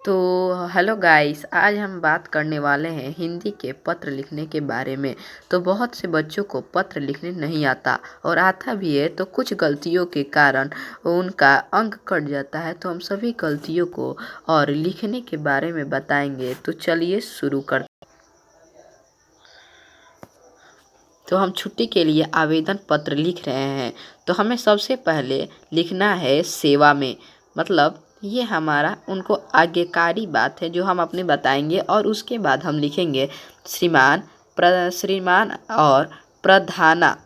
तो hello guys, आज हम बात करने वाले हैं हिंदी के पत्र लिखने के बारे में। तो बहुत से बच्चों को पत्र लिखने नहीं आता और आता भी है तो कुछ गलतियों के कारण उनका अंक कट जाता है। तो हम सभी गलतियों को और लिखने के बारे में बताएंगे। तो चलिए शुरू करते। तो हम छुट्टी के लिए आवेदन पत्र लिख रहे हैं। तो हमें सबसे पहले लिखना है सेवा में, मतलब ये हमारा उनको आज्ञाकारी बात है जो हम अपने बताएंगे। और उसके बाद हम लिखेंगे श्रीमान और प्रधाना।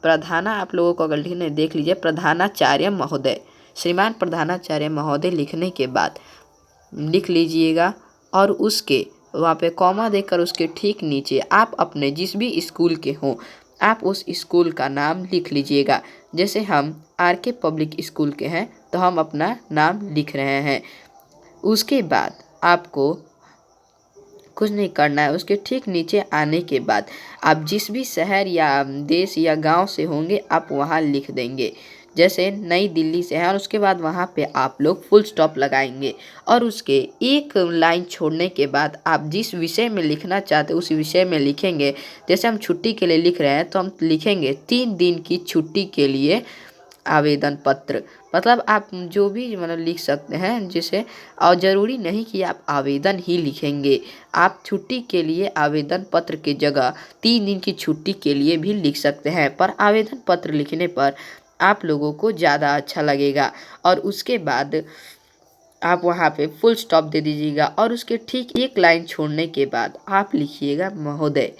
प्रधाना आप लोगों को अगर लिखने देख लीजिए, प्रधानाचार्य महोदय। श्रीमान प्रधानाचार्य महोदय लिखने के बाद लिख लीजिएगा और उसके वहाँ पे कॉमा देकर उसके ठीक नीचे आप अपने जिस भी स्कूल के हों आप उस स्कूल का नाम लिख लीजिएगा। जैसे हम आर.के. पब्लिक स्कूल के हैं तो हम अपना नाम लिख रहे हैं। उसके बाद आपको कुछ नहीं करना है। उसके ठीक नीचे आने के बाद आप जिस भी शहर या देश या गांव से होंगे आप वहां लिख देंगे। जैसे नई दिल्ली से है और उसके बाद वहां पे आप लोग फुल स्टॉप लगाएंगे और उसके एक लाइन छोड़ने के बाद आप जिस विषय में लिखना चाहते उस विषय में लिखेंगे। जैसे हम छुट्टी के लिए लिख रहे हैं तो हम लिखेंगे 3 दिन की छुट्टी के लिए आवेदन पत्र। मतलब आप जो भी मतलब लिख सकते हैं जिसे, और ज़रूरी नहीं कि आप आवेदन ही लिखेंगे। आप छुट्टी के लिए आवेदन पत्र की जगह 3 दिन की छुट्टी के लिए भी लिख सकते हैं, पर आवेदन पत्र लिखने पर आप लोगों को ज़्यादा अच्छा लगेगा। और उसके बाद आप वहाँ पे फुल स्टॉप दे दीजिएगा और उसके ठीक एक लाइन छोड़ने के बाद आप लिखिएगा महोदय।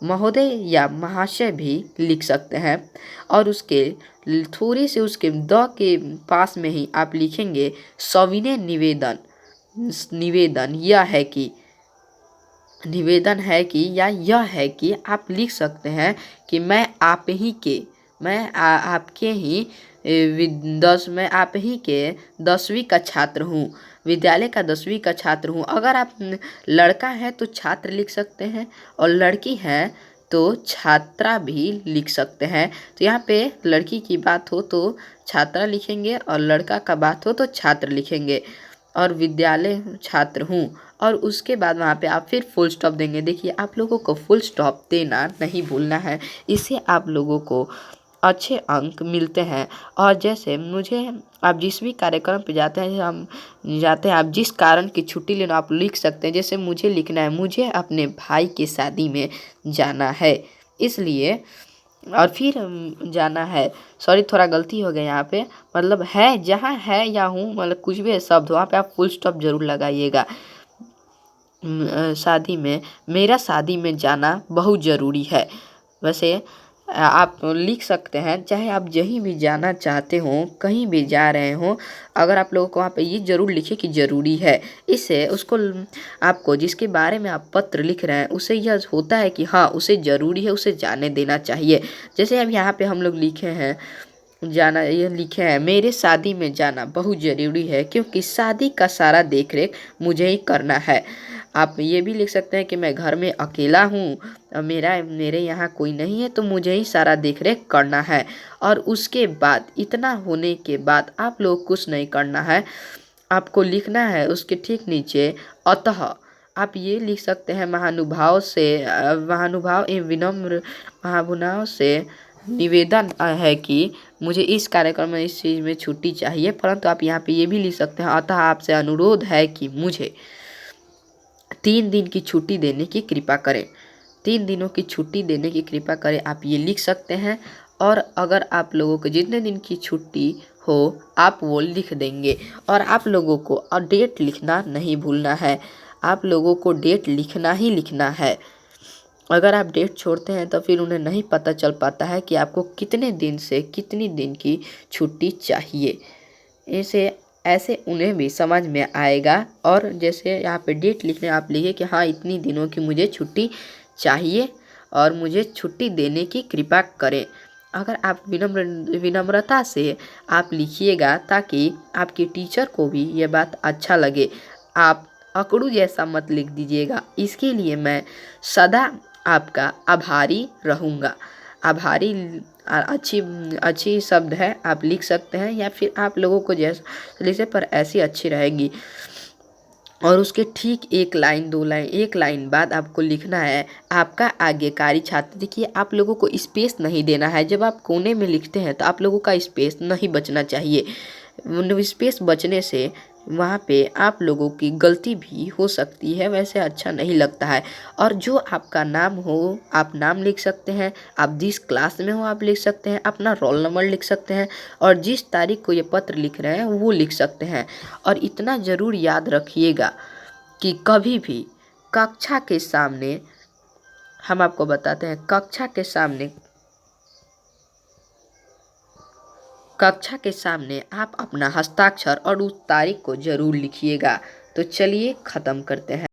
महोदय या महाशय भी लिख सकते हैं। और उसके थोड़ी से उसके द के पास में ही आप लिखेंगे सविनय निवेदन। निवेदन यह है कि निवेदन है कि या यह है कि आप लिख सकते हैं कि आपके ही मैं आप ही के 10वीं का छात्र हूँ, विद्यालय का 10वीं का छात्र हूँ। अगर आप लड़का है तो छात्र लिख सकते हैं और लड़की है तो छात्रा भी लिख सकते हैं। तो यहाँ पे लड़की की बात हो तो छात्रा लिखेंगे और लड़का का बात हो तो छात्र लिखेंगे। और विद्यालय छात्र हूँ और उसके बाद वहाँ पे आप फिर फुल स्टॉप देंगे। देखिए, आप लोगों को फुल स्टॉप देना नहीं भूलना है, इससे आप लोगों को अच्छे अंक मिलते हैं। और जैसे मुझे आप जिस भी कार्यक्रम पे जाते हैं आप जिस कारण की छुट्टी लेना आप लिख सकते हैं। जैसे मुझे लिखना है मुझे अपने भाई की शादी में जाना है, इसलिए और फिर जाना है। सॉरी, थोड़ा गलती हो गया यहाँ पे, मतलब है जहाँ है या हूँ, मतलब कुछ भी शब्द वहाँ पे आप फुल स्टॉप जरूर लगाइएगा। शादी में, मेरा शादी में जाना बहुत ज़रूरी है। वैसे आप लिख सकते हैं चाहे आप जहीं भी जाना चाहते हो, कहीं भी जा रहे हो, अगर आप लोगों को वहाँ पे ये ज़रूर लिखे कि ज़रूरी है। इससे उसको आपको जिसके बारे में आप पत्र लिख रहे हैं उसे यह होता है कि हाँ उसे ज़रूरी है, उसे जाने देना चाहिए। जैसे अब यहाँ पे हम लोग लिखे हैं जाना, ये लिखे हैं मेरे शादी में जाना बहुत ज़रूरी है क्योंकि शादी का सारा देख रेख मुझे ही करना है। आप ये भी लिख सकते हैं कि मैं घर में अकेला हूँ और मेरे यहाँ कोई नहीं है तो मुझे ही सारा देख रेख करना है। और उसके बाद इतना होने के बाद आप लोग कुछ नहीं करना है, आपको लिखना है उसके ठीक नीचे अतः। आप ये लिख सकते हैं महानुभाव एवं विनम्र महानुभाव से निवेदन है कि मुझे इस कार्यक्रम में इस चीज़ में छुट्टी चाहिए। परंतु आप यहाँ पे ये भी लिख सकते हैं अतः आपसे अनुरोध है कि मुझे 3 दिन की छुट्टी देने की कृपा करें। 3 दिनों की छुट्टी देने की कृपा करें, आप ये लिख सकते हैं। और अगर आप लोगों को जितने दिन की छुट्टी हो आप वो लिख देंगे। और आप लोगों को डेट लिखना नहीं भूलना है, आप लोगों को डेट लिखना ही लिखना है। अगर आप डेट छोड़ते हैं तो फिर उन्हें नहीं पता चल पाता है कि आपको कितने दिन से कितनी दिन की छुट्टी चाहिए। इसे ऐसे उन्हें भी समझ में आएगा। और जैसे यहाँ पे डेट लिखने आप लिखिए कि हाँ इतनी दिनों की मुझे छुट्टी चाहिए और मुझे छुट्टी देने की कृपा करें। अगर आप विनम्रता से आप लिखिएगा ताकि आपके टीचर को भी ये बात अच्छा लगे। आप अकड़ू जैसा मत लिख दीजिएगा, इसके लिए मैं सदा आपका आभारी रहूँगा। आभारी अच्छी अच्छी शब्द है, आप लिख सकते हैं या फिर आप लोगों को जैसा लिखे पर ऐसी अच्छी रहेगी। और उसके ठीक 1 लाइन 2 लाइन 1 लाइन बाद आपको लिखना है आपका आज्ञाकारी छात्र। देखिए आप लोगों को स्पेस नहीं देना है। जब आप कोने में लिखते हैं तो आप लोगों का स्पेस नहीं बचना चाहिए। स्पेस बचने से वहाँ पे आप लोगों की गलती भी हो सकती है, वैसे अच्छा नहीं लगता है। और जो आपका नाम हो आप नाम लिख सकते हैं, आप जिस क्लास में हो आप लिख सकते हैं, अपना रोल नंबर लिख सकते हैं और जिस तारीख को ये पत्र लिख रहे हैं वो लिख सकते हैं। और इतना ज़रूर याद रखिएगा कि कभी भी कक्षा के सामने, हम आपको बताते हैं, कक्षा के सामने आप अपना हस्ताक्षर और उस तारीख को ज़रूर लिखिएगा। तो चलिए ख़त्म करते हैं।